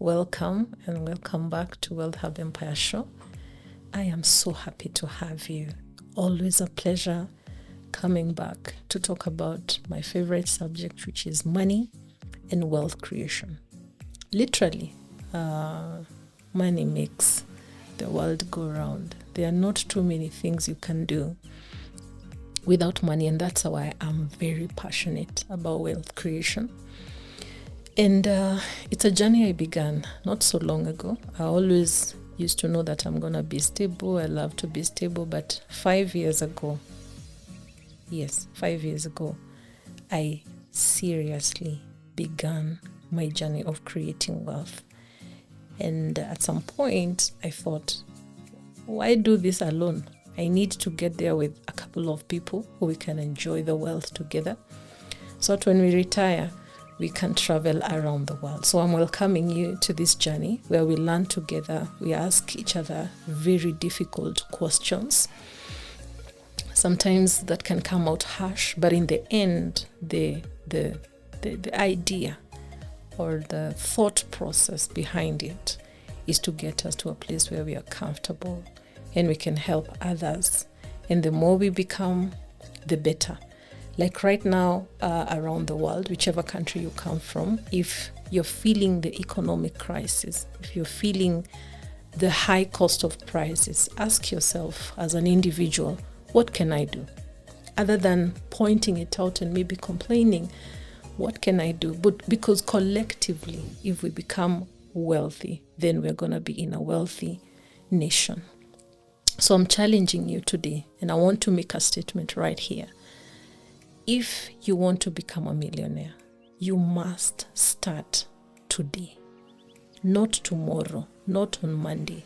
welcome and welcome back to Wealth Hub Empire Show. I am so happy to have you. Always a pleasure coming back to talk about my favorite subject, which is money and wealth creation. Literally, money makes the world go round. There are not too many things you can do without money, and that's why I'm very passionate about wealth creation. And it's a journey I began not so long ago. I always used to know that I'm going to be stable. I love to be stable. But 5 years ago, I seriously began my journey of creating wealth. And at some point, I thought, why do this alone? I need to get there with a couple of people who we can enjoy the wealth together. So that when we retire, we can travel around the world. So I'm welcoming you to this journey where we learn together. We ask each other very difficult questions. Sometimes that can come out harsh, but in the end, the idea or the thought process behind it is to get us to a place where we are comfortable and we can help others. And the more we become, the better. Like right now, around the world, whichever country you come from, if you're feeling the economic crisis, if you're feeling the high cost of prices, ask yourself as an individual, what can I do? Other than pointing it out and maybe complaining, what can I do? But because collectively, if we become wealthy, then we're going to be in a wealthy nation. So I'm challenging you today, and I want to make a statement right here. If you want to become a millionaire, you must start today, not tomorrow, not on Monday,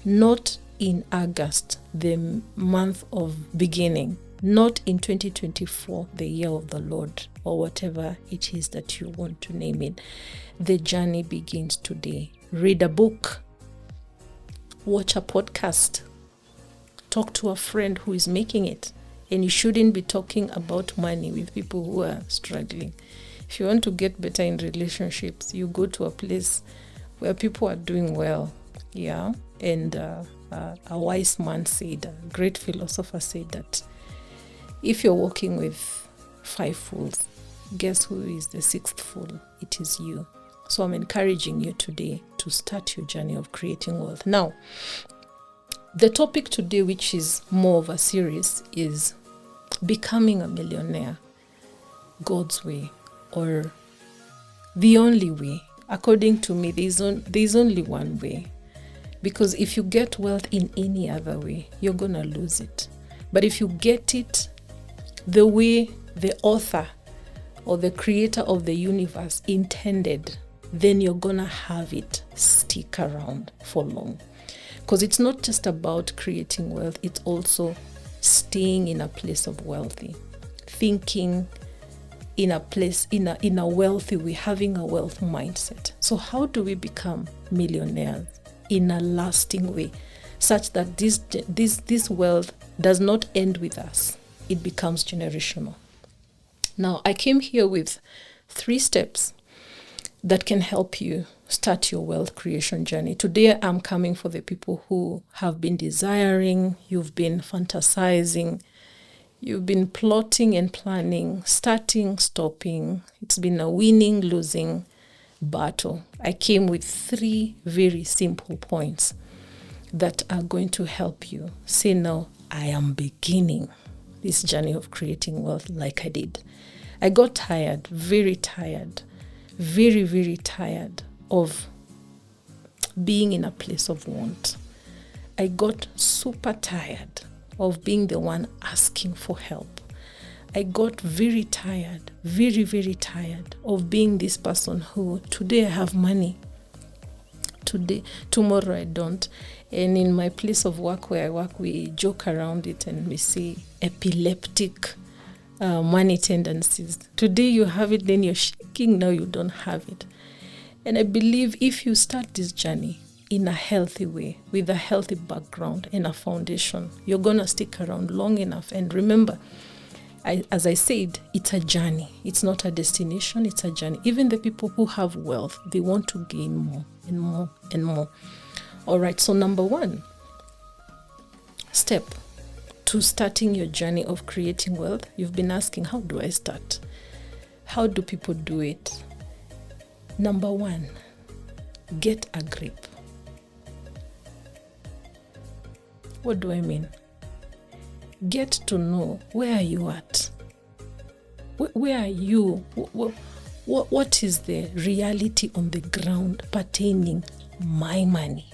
not in August, the month of beginning, not in 2024, the year of the Lord, or whatever it is that you want to name it. The journey begins today. Read a book, watch a podcast, talk to a friend who is making it. And you shouldn't be talking about money with people who are struggling. If you want to get better in relationships, you go to a place where people are doing well. Yeah. And a wise man said, a great philosopher said that if you're walking with 5 fools, guess who is the 6th fool? It is you. So I'm encouraging you today to start your journey of creating wealth. Now, the topic today, which is more of a series, is becoming a millionaire God's way, or the only way. According to me, there's only one way. Because if you get wealth in any other way, you're going to lose it. But if you get it the way the author or the creator of the universe intended, then you're going to have it stick around for long. Because it's not just about creating wealth, it's also staying in a place of wealthy, thinking in a place, in a wealthy way, having a wealth mindset. So how do we become millionaires in a lasting way, such that this wealth does not end with us, it becomes generational? Now, I came here with 3 steps that can help you start your wealth creation journey. Today, I'm coming for the people who have been desiring, you've been fantasizing, you've been plotting and planning, starting, stopping. It's been a winning, losing battle. I came with 3 very simple points that are going to help you say, now, I am beginning this journey of creating wealth like I did. I got tired, very, very tired of being in a place of want. I got super tired of being the one asking for help. I got very tired, very tired of being this person who, today I have money, tomorrow I don't. And in my place of work where I work, we joke around it and we say epileptic money tendencies. Today you have it, then you're shaking, now you don't have it. And I believe if you start this journey in a healthy way, with a healthy background and a foundation, you're going to stick around long enough. And remember, as I said, it's a journey. It's not a destination, it's a journey. Even the people who have wealth, they want to gain more and more and more. All right, so number one step to starting your journey of creating wealth, you've been asking, how do I start? How do people do it? Number one, get a grip. What do I mean? Get to know, where are you at? Where are you? What is the reality on the ground pertaining my money,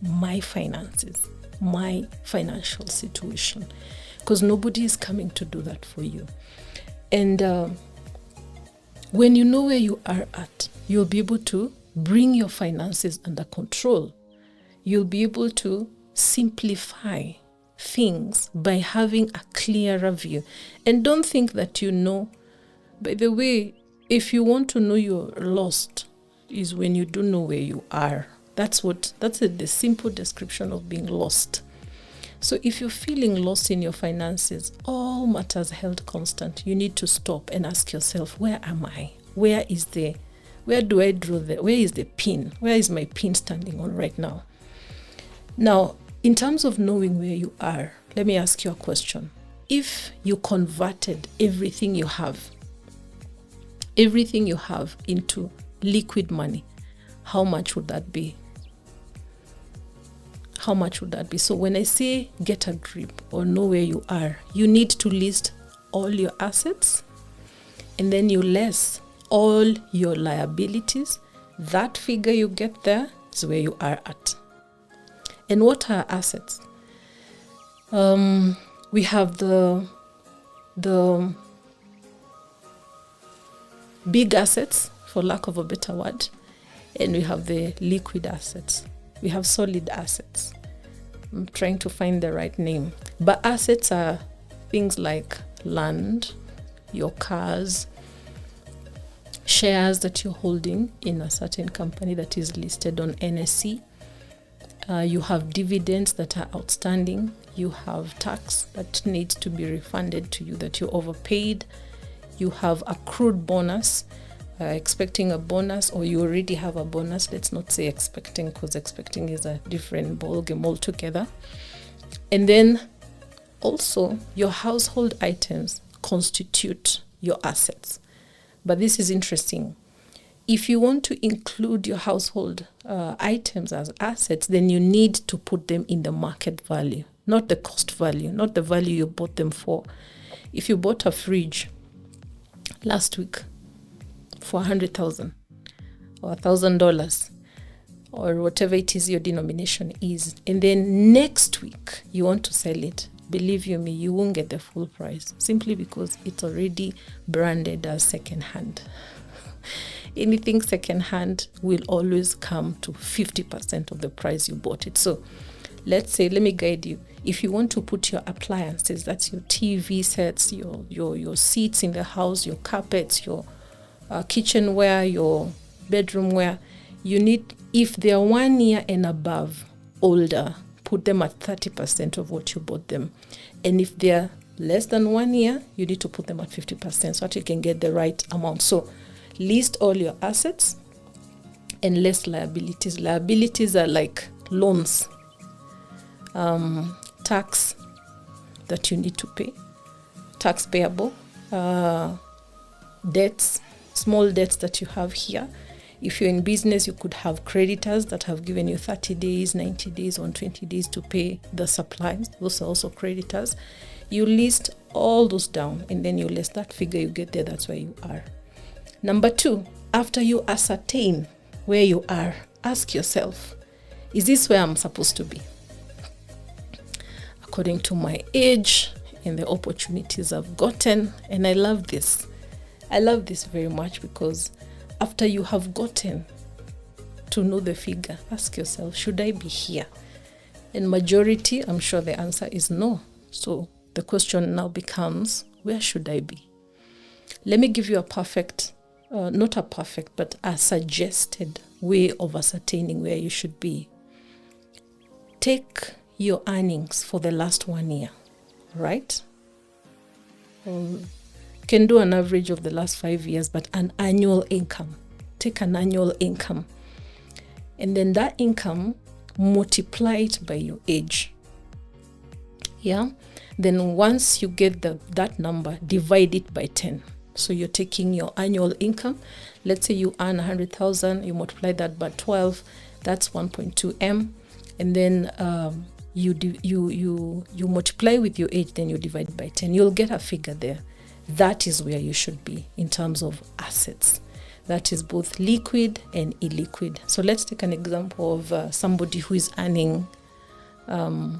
my finances, my financial situation? Because nobody is coming to do that for you. And when you know where you are at, you'll be able to bring your finances under control. You'll be able to simplify things by having a clearer view. And don't think that you know. By the way, if you want to know you're lost, is when you don't know where you are. That's the simple description of being lost. So if you're feeling lost in your finances, all matters held constant, you need to stop and ask yourself, where am I? Where do I draw where is the pin? Where is my pin standing on right now? Now, in terms of knowing where you are, let me ask you a question. If you converted everything you have into liquid money, how much would that be? How much would that be? So when I say get a grip or know where you are, you need to list all your assets and then you less all your liabilities. That figure you get there is where you are at. And what are assets? We have the big assets, for lack of a better word, and we have the liquid assets. We have solid assets. I'm trying to find the right name. But assets are things like land, your cars, shares that you're holding in a certain company that is listed on NSE. You have dividends that are outstanding. You have tax that needs to be refunded to you that you overpaid. You have accrued bonus, expecting a bonus, or you already have a bonus. Let's not say expecting, because expecting is a different ballgame altogether. And then also your household items constitute your assets. But this is interesting. If you want to include your household items as assets, then you need to put them in the market value, not the cost value, not the value you bought them for. If you bought a fridge last week for $100,000 or $1,000 or whatever it is your denomination is, and then next week you want to sell it, believe you me, you won't get the full price simply because it's already branded as second-hand. Anything second-hand will always come to 50% of the price you bought it. So let me guide you. If you want to put your appliances, that's your TV sets, your seats in the house, your carpets, your kitchenware, your bedroomware, you need, if they're 1 year and above older, put them at 30% of what you bought them. And if they're less than 1 year, you need to put them at 50% so that you can get the right amount. So list all your assets and less liabilities. Liabilities are like loans, tax that you need to pay, tax payable, debts, small debts that you have here. If you're in business, you could have creditors that have given you 30 days, 90 days, 120 days to pay the supplies. Those are also creditors. You list all those down and then you list that figure you get there. That's where you are. Number 2, after you ascertain where you are, ask yourself, is this where I'm supposed to be? According to my age and the opportunities I've gotten. And I love this. I love this very much because after you have gotten to know the figure, ask yourself, should I be here? And majority, I'm sure the answer is no. So the question now becomes, where should I be? Let me give you not a perfect, but a suggested way of ascertaining where you should be. Take your earnings for the last 1 year, right? or you can do an average of the last 5 years, but an annual income. Take an annual income. And then that income, multiply it by your age. Yeah. Then once you get that number, divide it by 10. So you're taking your annual income. Let's say you earn 100,000, you multiply that by 12, that's 1.2 M. And then you multiply with your age, then you divide by 10. You'll get a figure there. That is where you should be in terms of assets. That is both liquid and illiquid. So let's take an example of somebody who is earning, 10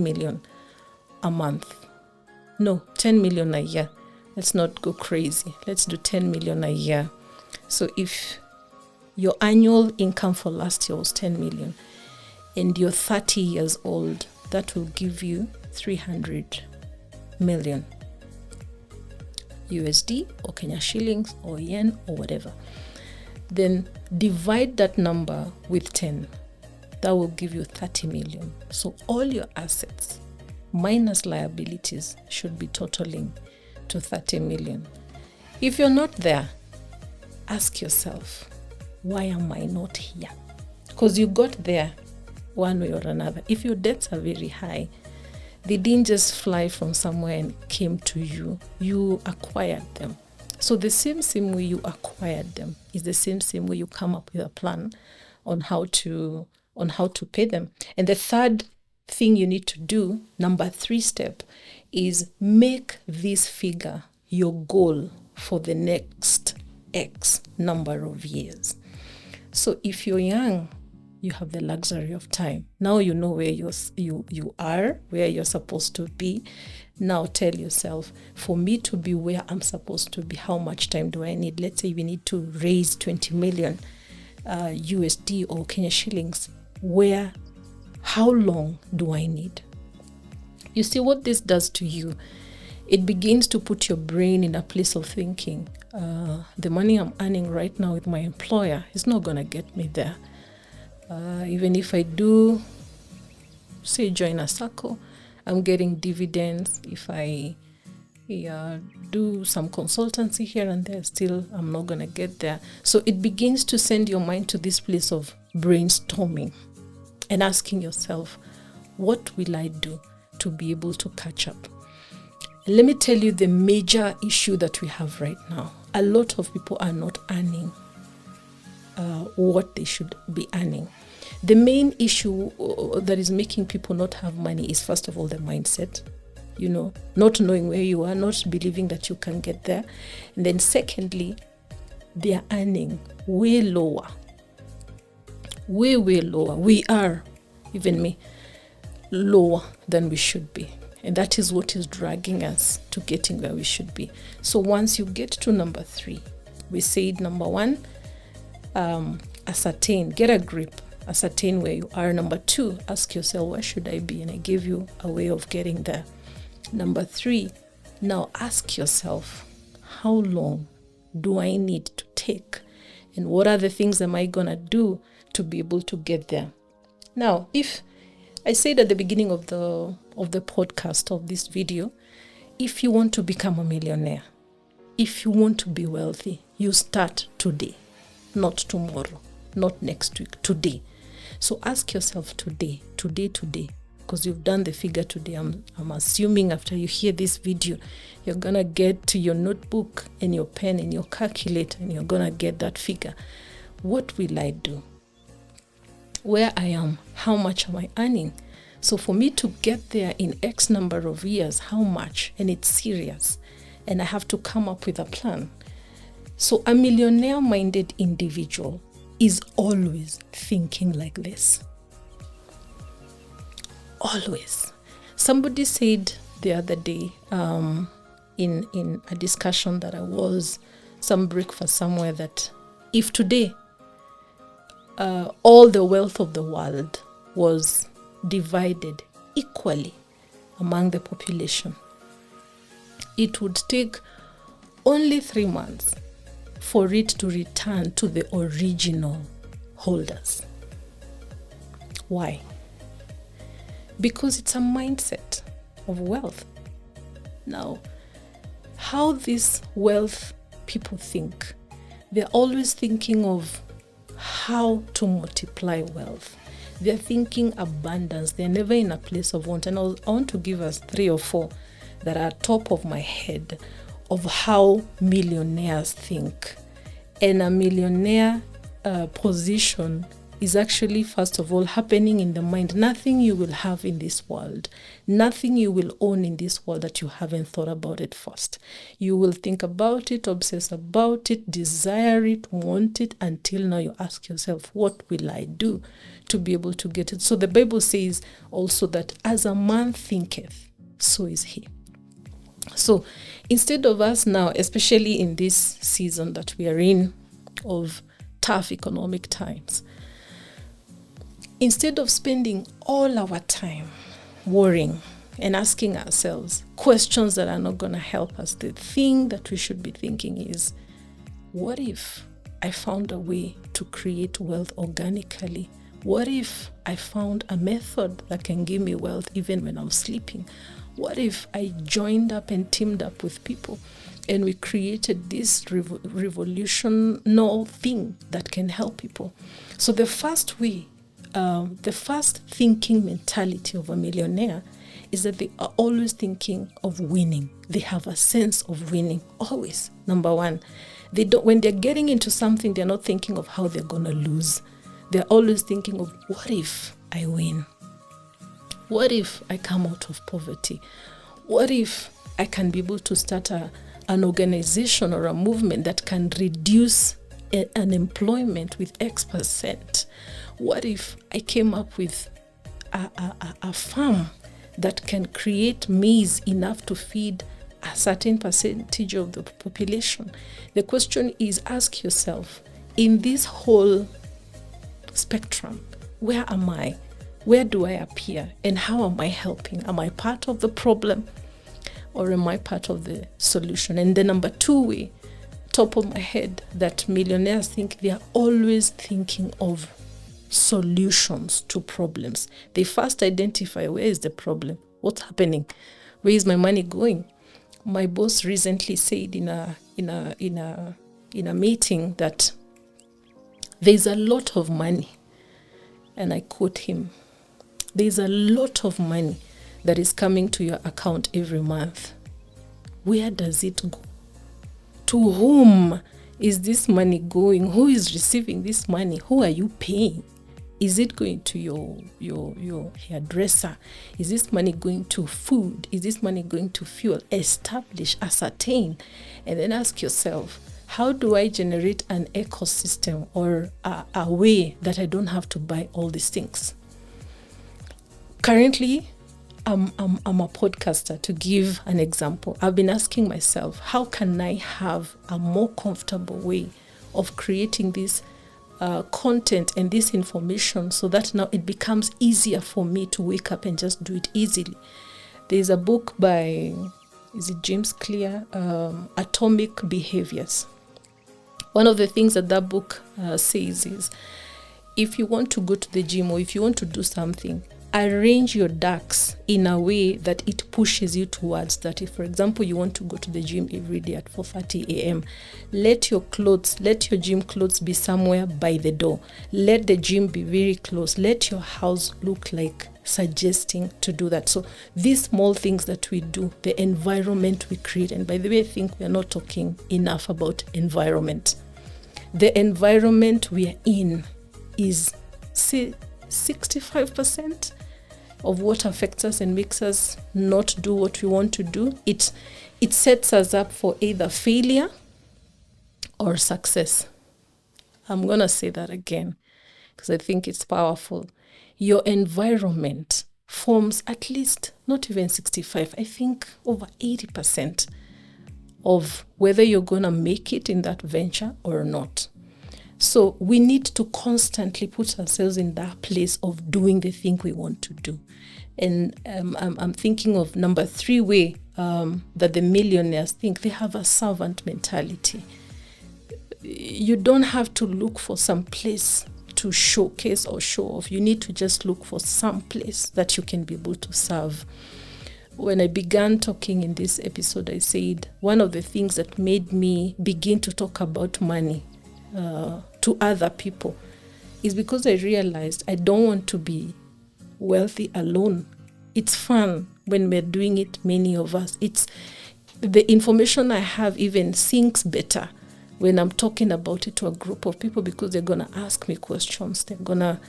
million a month. No, 10 million a year. Let's not go crazy. Let's do 10 million a year. So if your annual income for last year was 10 million and you're 30 years old, that will give you 300 million. USD or Kenya shillings or yen or whatever. Then divide that number with 10. That will give you 30 million. So all your assets minus liabilities should be totaling to 30 million. If you're not there, ask yourself, why am I not here? Because you got there one way or another. If your debts are very high, they didn't just fly from somewhere and came to you. You acquired them. So the same way you acquired them is the same way you come up with a plan on how to pay them. And the third thing you need to do, number 3 step, is make this figure your goal for the next X number of years. So if you're young, you have the luxury of time. Now you know where you are, where you're supposed to be. Now tell yourself, for me to be where I'm supposed to be, how much time do I need? Let's say we need to raise 20 million USD or Kenya shillings. How long do I need? You see what this does to you? It begins to put your brain in a place of thinking, the money I'm earning right now with my employer is not going to get me there. Even if I do, say, join a circle, I'm getting dividends. If I do some consultancy here and there, still I'm not going to get there. So it begins to send your mind to this place of brainstorming and asking yourself, what will I do to be able to catch up? Let me tell you the major issue that we have right now. A lot of people are not earning what they should be earning. The main issue that is making people not have money is, first of all, the mindset. Not knowing where you are, not believing that you can get there. And then secondly, they are earning way lower. Way lower. We are, even me, lower than we should be. And that is what is dragging us to getting where we should be. So once you get to number 3, we said number 1, ascertain, get a grip, ascertain where you are. Number 2, ask yourself, where should I be? And I gave you a way of getting there. Number 3, now ask yourself, how long do I need to take? And what are the things am I going to do to be able to get there? Now, if I said at the beginning of the podcast, of this video, if you want to become a millionaire, if you want to be wealthy, you start today, not tomorrow, not next week, today. So ask yourself today, because you've done the figure today. I'm assuming after you hear this video, you're going to get to your notebook and your pen and your calculator, and you're going to get that figure. What will I do? Where I am, how much am I earning? So for me to get there in X number of years, how much? And it's serious. And I have to come up with a plan. So a millionaire-minded individual is always thinking like this. Always. Somebody said the other day in a discussion that I was, some breakfast somewhere, that if today all the wealth of the world was divided equally among the population, it would take only 3 months for it to return to the original holders. Why? Because it's a mindset of wealth. Now, how these wealth people think, they're always thinking of how to multiply wealth. They're thinking abundance. They're never in a place of want. And I want to give us 3 or 4 that are top of my head of how millionaires think. And a millionaire position is actually, first of all, happening in the mind. Nothing you will have in this world, nothing you will own in this world that you haven't thought about it first. You will think about it, obsess about it, desire it, want it, until now you ask yourself, what will I do to be able to get it? So the Bible says also that as a man thinketh, so is he. So instead of us now, especially in this season that we are in of tough economic times, instead of spending all our time worrying and asking ourselves questions that are not going to help us, the thing that we should be thinking is, what if I found a way to create wealth organically? What if I found a method that can give me wealth even when I'm sleeping? What if I joined up and teamed up with people and we created this revolutionary thing that can help people? So the first thinking mentality of a millionaire is that they are always thinking of winning. They have a sense of winning, always. Number one, when they're getting into something, they're not thinking of how they're going to lose. They're always thinking of, what if I win? What if I come out of poverty? What if I can be able to start an organization or a movement that can reduce unemployment with X%? What if I came up with a farm that can create maize enough to feed a certain percentage of the population? The question is, ask yourself, in this whole spectrum, where am I? Where do I appear? And how am I helping? Am I part of the problem or am I part of the solution? And the number 2 way, top of my head, that millionaires think, they are always thinking of solutions to problems. They first identify, where is the problem? What's happening? Where is my money going? My boss recently said in a meeting that there's a lot of money, and I quote him, there's a lot of money that is coming to your account every month. Where does it go? To whom is this money going? Who is receiving this money? Who are you paying? Is it going to your hairdresser? Is this money going to food? Is this money going to fuel? Establish, ascertain, and then ask yourself, how do I generate an ecosystem or a way that I don't have to buy all these things? Currently, I'm a podcaster. To give an example, I've been asking myself, how can I have a more comfortable way of creating this content and this information so that now it becomes easier for me to wake up and just do it easily? There's a book by, is it James Clear, Atomic Behaviors. One of the things that book says is, if you want to go to the gym or if you want to do something, arrange your ducks in a way that it pushes you towards that. If, for example, you want to go to the gym every day at 4:30 a.m., let your gym clothes be somewhere by the door. Let the gym be very close. Let your house look like suggesting to do that. So these small things that we do, the environment we create, and by the way, I think we are not talking enough about environment. The environment we are in is 65% of what affects us and makes us not do what we want to do. It sets us up for either failure or success. I'm going to say that again because I think it's powerful. Your environment forms at least, not even 65, I think over 80% of whether you're going to make it in that venture or not. So we need to constantly put ourselves in that place of doing the thing we want to do. And I'm thinking of number 3 way that the millionaires think. They have a servant mentality. You don't have to look for some place to showcase or show off. You need to just look for some place that you can be able to serve. when I began talking in this episode, I said one of the things that made me begin to talk about money to other people is because I realized I don't want to be wealthy alone. It's fun when we're doing it, many of us. It's the information I have even sinks better when I'm talking about it to a group of people, because they're going to ask me questions. They're going to,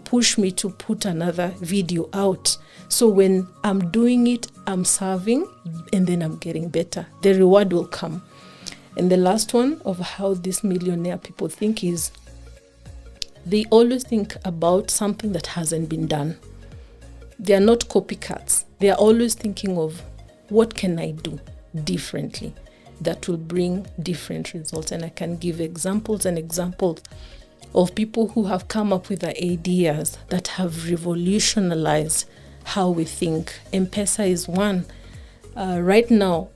push me to put another video out. So when I'm doing it, I'm serving, and then I'm getting better. The reward will come. And the last one of how these millionaire people think is they always think about something that hasn't been done. They are not copycats. They are always thinking of, what can I do differently that will bring different results? And I can give examples of people who have come up with the ideas that have revolutionized how we think. M-Pesa is one. Right now,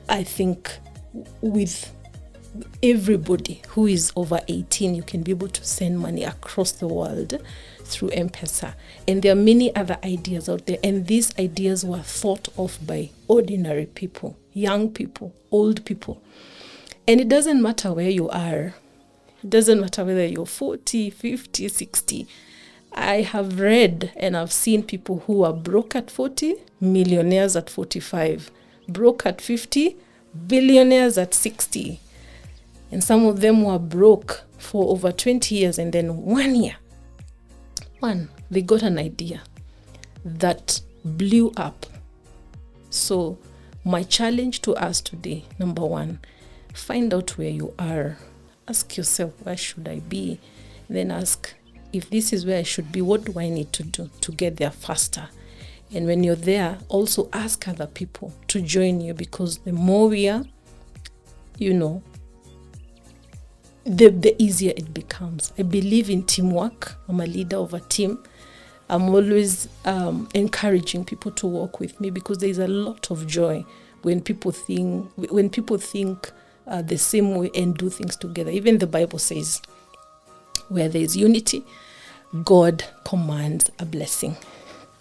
I think with everybody who is over 18, you can be able to send money across the world through M-Pesa. And there are many other ideas out there. And these ideas were thought of by ordinary people, young people, old people. And it doesn't matter where you are. It doesn't matter whether you're 40, 50, 60. I have read and I've seen people who are broke at 40, millionaires at 45, broke at 50, billionaires at 60. And some of them were broke for over 20 years, and then 1 year, they got an idea that blew up. So my challenge to us today, number one, find out where you are. Ask yourself, where should I be? Then ask, if this is where I should be, what do I need to do to get there faster? And when you're there, also ask other people to join you, because the more we are, the easier it becomes. I believe in teamwork. I'm a leader of a team. I'm always encouraging people to work with me, because there's a lot of joy when people think the same way and do things together. Even the Bible says, where there is unity, God commands a blessing.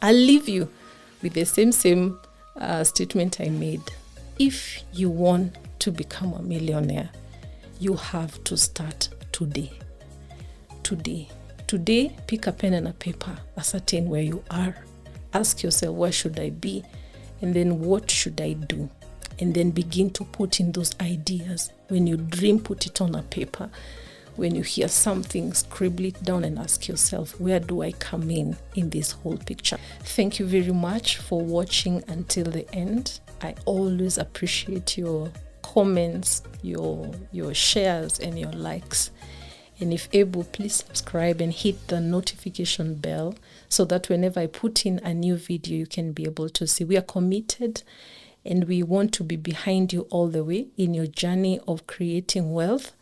I'll leave you with the same statement I made. If you want to become a millionaire, you have to start today. Today, pick a pen and a paper, ascertain where you are. Ask yourself, where should I be? And then what should I do? And then begin to put in those ideas. When you dream, put it on a paper. When you hear something, scribble it down and ask yourself, where do I come in this whole picture? Thank you very much for watching until the end. I always appreciate your comments, your shares and your likes. And if able, please subscribe and hit the notification bell so that whenever I put in a new video, you can be able to see. We are committed and we want to be behind you all the way in your journey of creating wealth.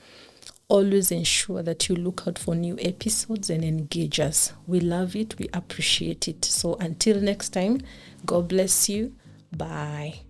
Always ensure that you look out for new episodes and engage us. We love it. We appreciate it. So until next time, God bless you. Bye.